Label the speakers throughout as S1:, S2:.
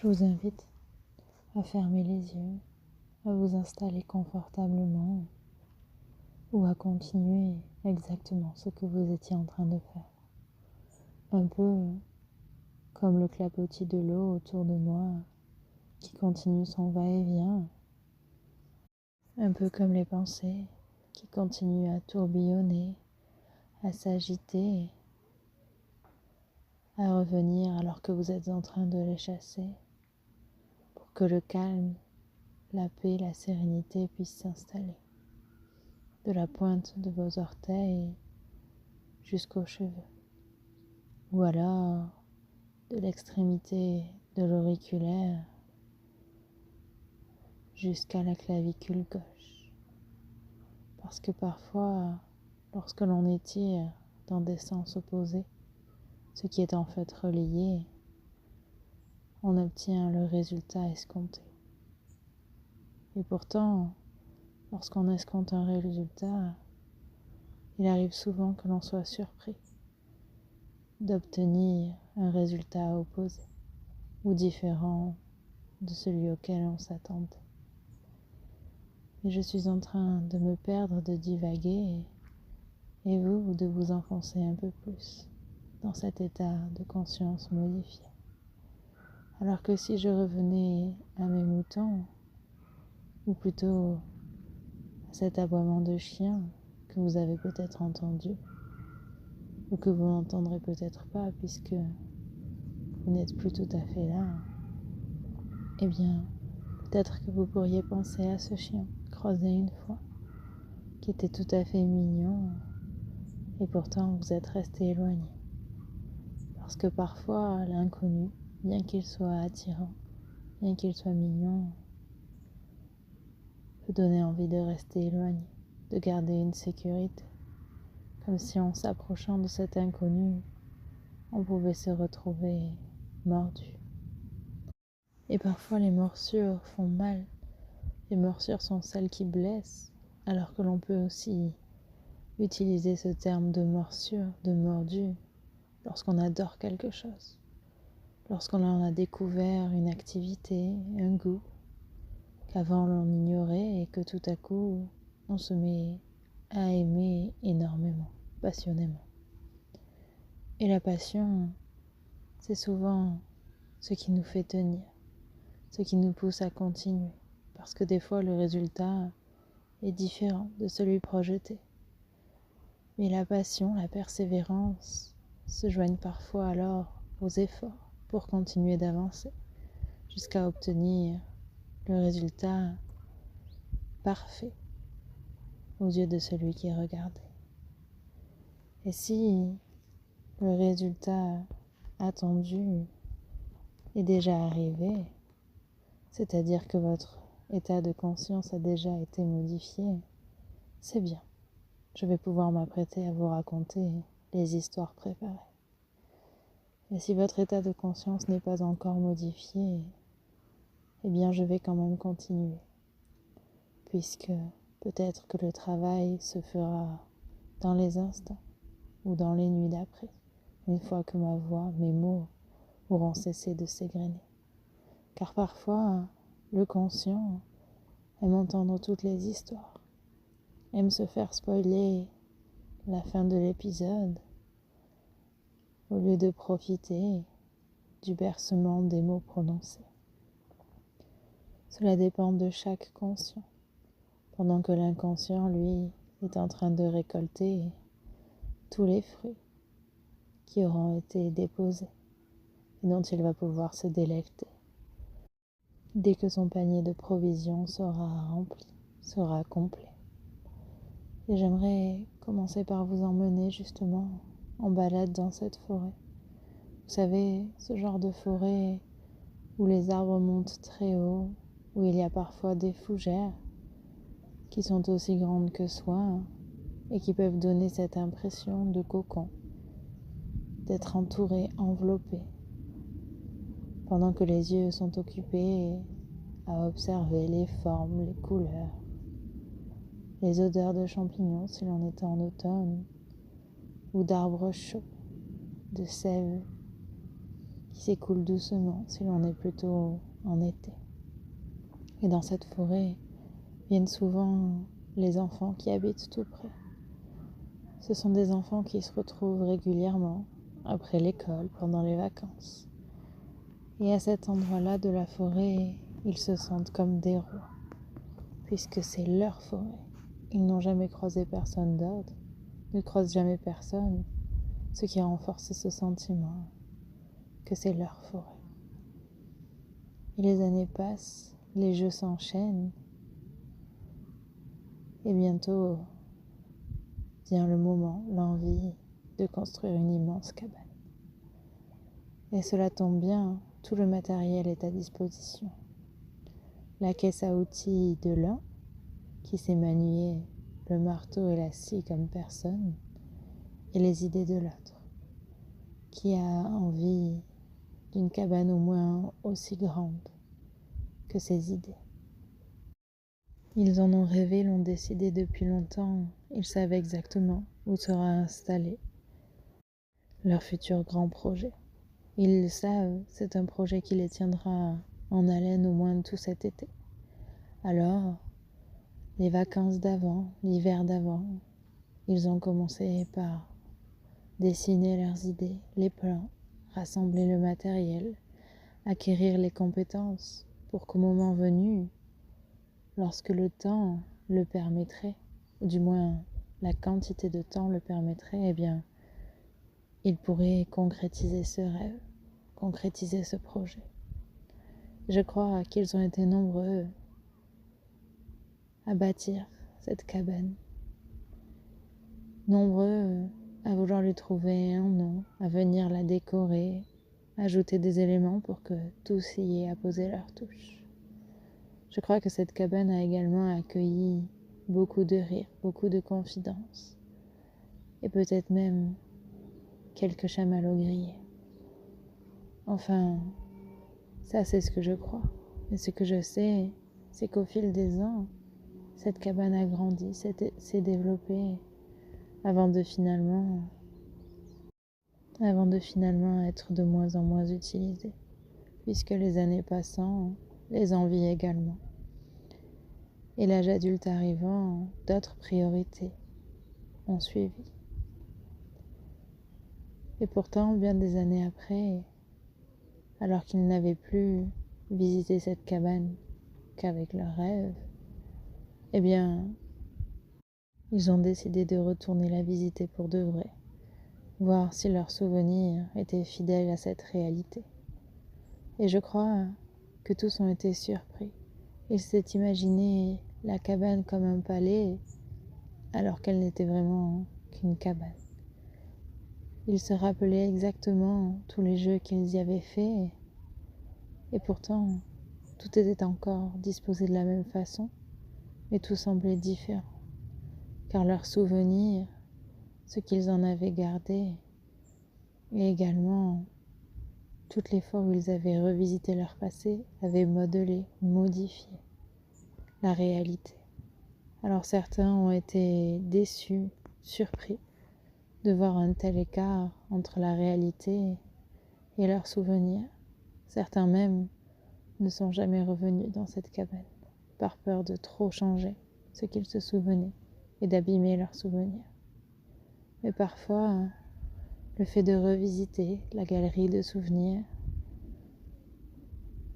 S1: Je vous invite à fermer les yeux, à vous installer confortablement ou à continuer exactement ce que vous étiez en train de faire. Un peu comme le clapotis de l'eau autour de moi qui continue son va-et-vient, un peu comme les pensées qui continuent à tourbillonner, à s'agiter, à revenir alors que vous êtes en train de les chasser, pour que le calme, la paix, la sérénité puissent s'installer, de la pointe de vos orteils jusqu'aux cheveux, ou alors de l'extrémité de l'auriculaire jusqu'à la clavicule gauche. Parce que parfois, lorsque l'on étire dans des sens opposés, ce qui est en fait relié, on obtient le résultat escompté. Et pourtant, lorsqu'on escompte un résultat, il arrive souvent que l'on soit surpris d'obtenir un résultat opposé ou différent de celui auquel on s'attendait. Et je suis en train de me perdre, de divaguer, et vous, de vous enfoncer un peu plus dans cet état de conscience modifié. Alors que si je revenais à mes moutons, ou plutôt à cet aboiement de chien que vous avez peut-être entendu, ou que vous n'entendrez peut-être pas puisque vous n'êtes plus tout à fait là, eh bien, peut-être que vous pourriez penser à ce chien croisé une fois, qui était tout à fait mignon, et pourtant vous êtes resté éloigné. Parce que parfois, l'inconnu, bien qu'il soit attirant, bien qu'il soit mignon, peut donner envie de rester éloigné, de garder une sécurité, comme si en s'approchant de cet inconnu, on pouvait se retrouver mordu. Et parfois les morsures font mal, les morsures sont celles qui blessent, alors que l'on peut aussi utiliser ce terme de morsure, de mordu, lorsqu'on adore quelque chose, lorsqu'on en a découvert une activité, un goût, qu'avant l'on ignorait et que tout à coup on se met à aimer énormément, passionnément. Et la passion, c'est souvent ce qui nous fait tenir, ce qui nous pousse à continuer, parce que des fois le résultat est différent de celui projeté. Mais la passion, la persévérance se joignent parfois alors aux efforts pour continuer d'avancer, jusqu'à obtenir le résultat parfait aux yeux de celui qui est regardé. Et si le résultat attendu est déjà arrivé, c'est-à-dire que votre état de conscience a déjà été modifié, c'est bien. Je vais pouvoir m'apprêter à vous raconter les histoires préparées. Et si votre état de conscience n'est pas encore modifié, eh bien je vais quand même continuer, puisque peut-être que le travail se fera dans les instants ou dans les nuits d'après, une fois que ma voix, mes mots auront cessé de s'égrener. Car parfois, le conscient aime entendre toutes les histoires, aime se faire spoiler la fin de l'épisode, au lieu de profiter du bercement des mots prononcés. Cela dépend de chaque conscient, pendant que l'inconscient, lui, est en train de récolter tous les fruits qui auront été déposés et dont il va pouvoir se délecter dès que son panier de provisions sera rempli, sera complet. Et j'aimerais commencer par vous emmener justement en balade dans cette forêt. Vous savez, ce genre de forêt où les arbres montent très haut, où il y a parfois des fougères qui sont aussi grandes que soi et qui peuvent donner cette impression de cocon, d'être entouré, enveloppé, pendant que les yeux sont occupés à observer les formes, les couleurs, les odeurs de champignons si l'on est en automne, ou d'arbres chauds, de sève qui s'écoule doucement si l'on est plutôt en été. Et dans cette forêt viennent souvent les enfants qui habitent tout près. Ce sont des enfants qui se retrouvent régulièrement après l'école, pendant les vacances. Et à cet endroit-là de la forêt, ils se sentent comme des rois, puisque c'est leur forêt. Ils n'ont jamais croisé personne d'autre, ne croisent jamais personne, ce qui renforce ce sentiment que c'est leur forêt. Et les années passent, les jeux s'enchaînent, et bientôt vient le moment, l'envie de construire une immense cabane. Et cela tombe bien, tout le matériel est à disposition. La caisse à outils de l'un, qui sait manier le marteau et la scie comme personne, et les idées de l'autre, qui a envie d'une cabane au moins aussi grande que ses idées. Ils en ont rêvé, l'ont décidé depuis longtemps, ils savent exactement où sera installé leur futur grand projet. Ils le savent, c'est un projet qui les tiendra en haleine au moins tout cet été. Alors, les vacances d'avant, l'hiver d'avant, ils ont commencé par dessiner leurs idées, les plans, rassembler le matériel, acquérir les compétences pour qu'au moment venu, lorsque le temps le permettrait, ou du moins la quantité de temps le permettrait, eh bien, ils pourraient concrétiser ce rêve, concrétiser ce projet. Je crois qu'ils ont été nombreux à bâtir cette cabane, nombreux à vouloir lui trouver un nom, à venir la décorer, ajouter des éléments pour que tous y aient apposé leur touche. Je crois que cette cabane a également accueilli beaucoup de rires, beaucoup de confidences, et peut-être même quelques chamallows grillés. Enfin, ça c'est ce que je crois. Mais ce que je sais, c'est qu'au fil des ans, cette cabane a grandi, s'est développée, avant de finalement être de moins en moins utilisée, puisque les années passant, les envies également. Et l'âge adulte arrivant, d'autres priorités ont suivi. Et pourtant, bien des années après, alors qu'ils n'avaient plus visité cette cabane qu'avec leurs rêves, eh bien, ils ont décidé de retourner la visiter pour de vrai, voir si leurs souvenirs étaient fidèles à cette réalité. Et je crois que tous ont été surpris. Ils s'étaient imaginé la cabane comme un palais, alors qu'elle n'était vraiment qu'une cabane. Ils se rappelaient exactement tous les jeux qu'ils y avaient faits, et pourtant, tout était encore disposé de la même façon, mais tout semblait différent, car leurs souvenirs, ce qu'ils en avaient gardé, et également toutes les fois où ils avaient revisité leur passé, avaient modelé, modifié la réalité. Alors certains ont été déçus, surpris de voir un tel écart entre la réalité et leurs souvenirs. Certains même ne sont jamais revenus dans cette cabane, par peur de trop changer ce qu'ils se souvenaient et d'abîmer leurs souvenirs. Mais parfois, le fait de revisiter la galerie de souvenirs,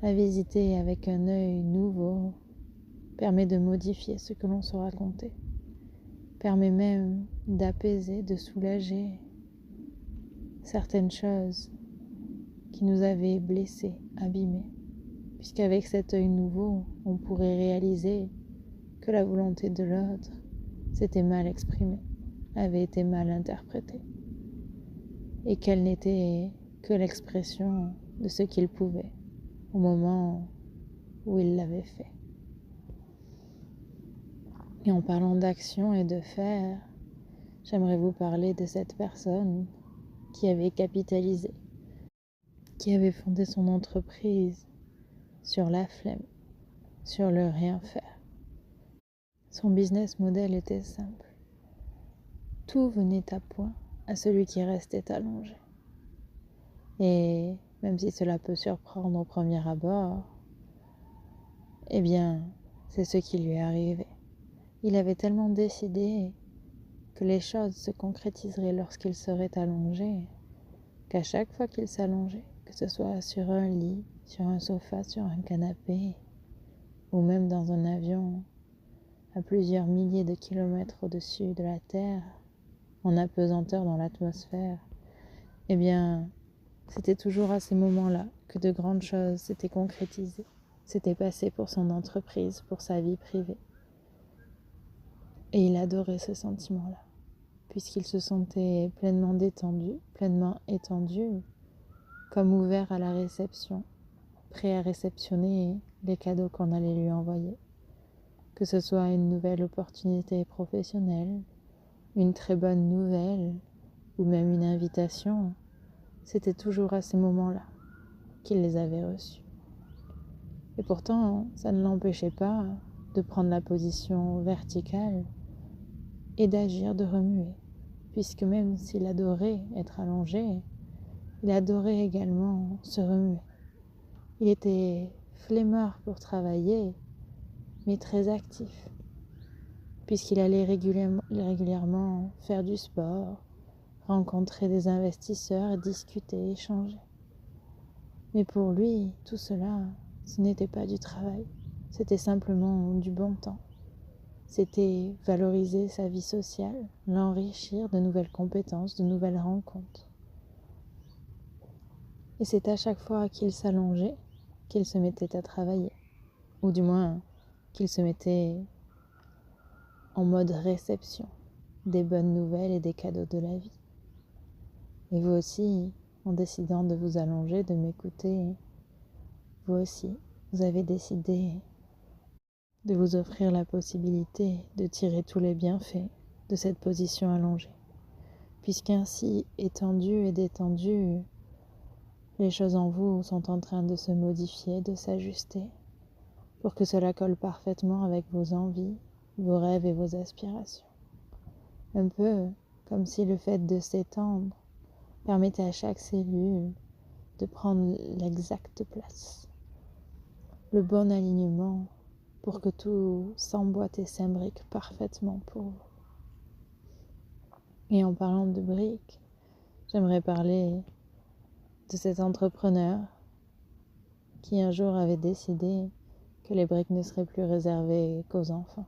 S1: la visiter avec un œil nouveau, permet de modifier ce que l'on se racontait, permet même d'apaiser, de soulager certaines choses qui nous avaient blessés, abîmés, puisqu'avec cet œil nouveau, on pourrait réaliser que la volonté de l'autre s'était mal exprimée, avait été mal interprétée, et qu'elle n'était que l'expression de ce qu'il pouvait au moment où il l'avait fait. Et en parlant d'action et de faire, j'aimerais vous parler de cette personne qui avait capitalisé, qui avait fondé son entreprise sur la flemme, sur le rien faire. Son business model était simple. Tout venait à point à celui qui restait allongé. Et même si cela peut surprendre au premier abord, eh bien, c'est ce qui lui est arrivé. Il avait tellement décidé que les choses se concrétiseraient lorsqu'il serait allongé, qu'à chaque fois qu'il s'allongeait, que ce soit sur un lit, sur un sofa, sur un canapé, ou même dans un avion à plusieurs milliers de kilomètres au-dessus de la Terre, en apesanteur dans l'atmosphère, eh bien, c'était toujours à ces moments-là que de grandes choses s'étaient concrétisées, s'étaient passées pour son entreprise, pour sa vie privée. Et il adorait ce sentiment-là, puisqu'il se sentait pleinement détendu, pleinement étendu, comme ouvert à la réception, prêt à réceptionner les cadeaux qu'on allait lui envoyer. Que ce soit une nouvelle opportunité professionnelle, une très bonne nouvelle, ou même une invitation, c'était toujours à ces moments-là qu'il les avait reçus. Et pourtant, ça ne l'empêchait pas de prendre la position verticale et d'agir, de remuer, puisque même s'il adorait être allongé, il adorait également se remuer. Il était flemmard pour travailler, mais très actif, puisqu'il allait régulièrement faire du sport, rencontrer des investisseurs, discuter, échanger. Mais pour lui, tout cela, ce n'était pas du travail, c'était simplement du bon temps. C'était valoriser sa vie sociale, l'enrichir de nouvelles compétences, de nouvelles rencontres. Et c'est à chaque fois qu'il s'allongeait qu'il se mettait à travailler, ou du moins qu'il se mettait en mode réception des bonnes nouvelles et des cadeaux de la vie. Et vous aussi, en décidant de vous allonger, de m'écouter, vous aussi, vous avez décidé de vous offrir la possibilité de tirer tous les bienfaits de cette position allongée. Puisqu'ainsi, étendu et détendu, les choses en vous sont en train de se modifier, de s'ajuster, pour que cela colle parfaitement avec vos envies, vos rêves et vos aspirations. Un peu comme si le fait de s'étendre permettait à chaque cellule de prendre l'exacte place, le bon alignement pour que tout s'emboîte et s'imbrique parfaitement pour vous. Et en parlant de briques, j'aimerais parler de cet entrepreneur qui un jour avait décidé que les briques ne seraient plus réservées qu'aux enfants.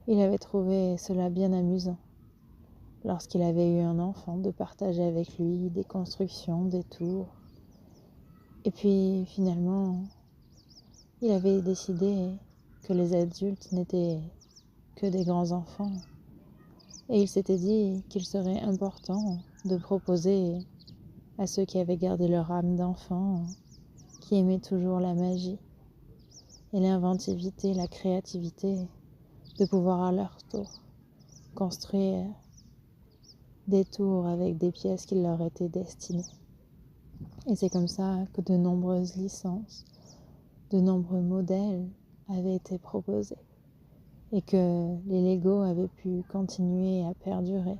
S1: Il avait trouvé cela bien amusant, lorsqu'il avait eu un enfant, de partager avec lui des constructions, des tours. Et puis finalement, il avait décidé que les adultes n'étaient que des grands enfants. Et il s'était dit qu'il serait important de proposer à ceux qui avaient gardé leur âme d'enfant, qui aimaient toujours la magie et l'inventivité, la créativité, de pouvoir à leur tour construire des tours avec des pièces qui leur étaient destinées. Et c'est comme ça que de nombreuses licences, de nombreux modèles avaient été proposés et que les Lego avaient pu continuer à perdurer,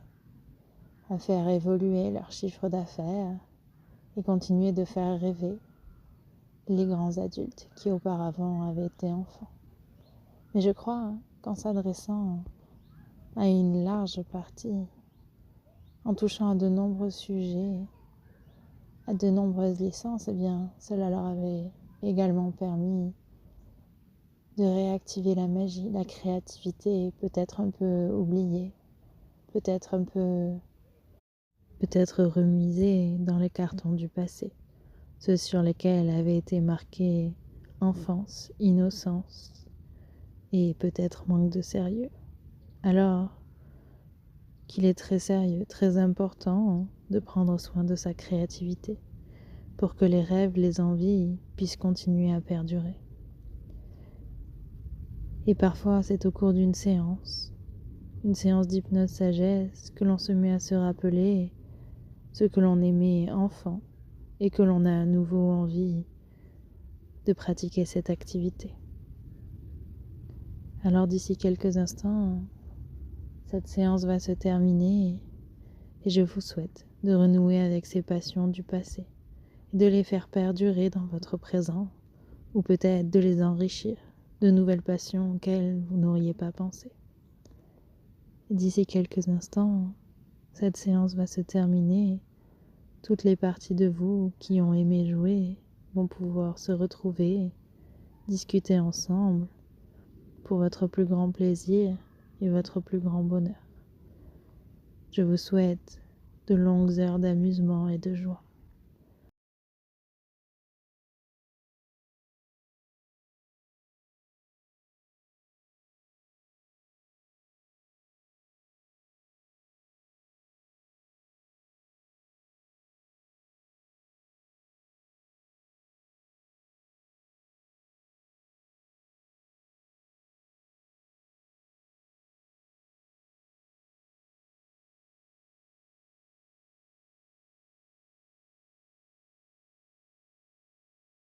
S1: à faire évoluer leur chiffre d'affaires et continuer de faire rêver les grands adultes qui auparavant avaient été enfants. Mais je crois qu'en s'adressant à une large partie, en touchant à de nombreux sujets, à de nombreuses licences, eh bien, cela leur avait également permis de réactiver la magie, la créativité, peut-être un peu oubliée, peut-être remisée dans les cartons du passé, ceux sur lesquels avait été marqué enfance, innocence et peut-être manque de sérieux. Alors qu'il est très sérieux, très important de prendre soin de sa créativité pour que les rêves, les envies puissent continuer à perdurer. Et parfois, c'est au cours d'une séance d'hypnose sagesse, que l'on se met à se rappeler ce que l'on aimait enfant et que l'on a à nouveau envie de pratiquer cette activité. Alors d'ici quelques instants, cette séance va se terminer et je vous souhaite de renouer avec ces passions du passé et de les faire perdurer dans votre présent, ou peut-être de les enrichir de nouvelles passions auxquelles vous n'auriez pas pensé. D'ici quelques instants, cette séance va se terminer. Toutes les parties de vous qui ont aimé jouer vont pouvoir se retrouver, discuter ensemble pour votre plus grand plaisir et votre plus grand bonheur. Je vous souhaite de longues heures d'amusement et de joie.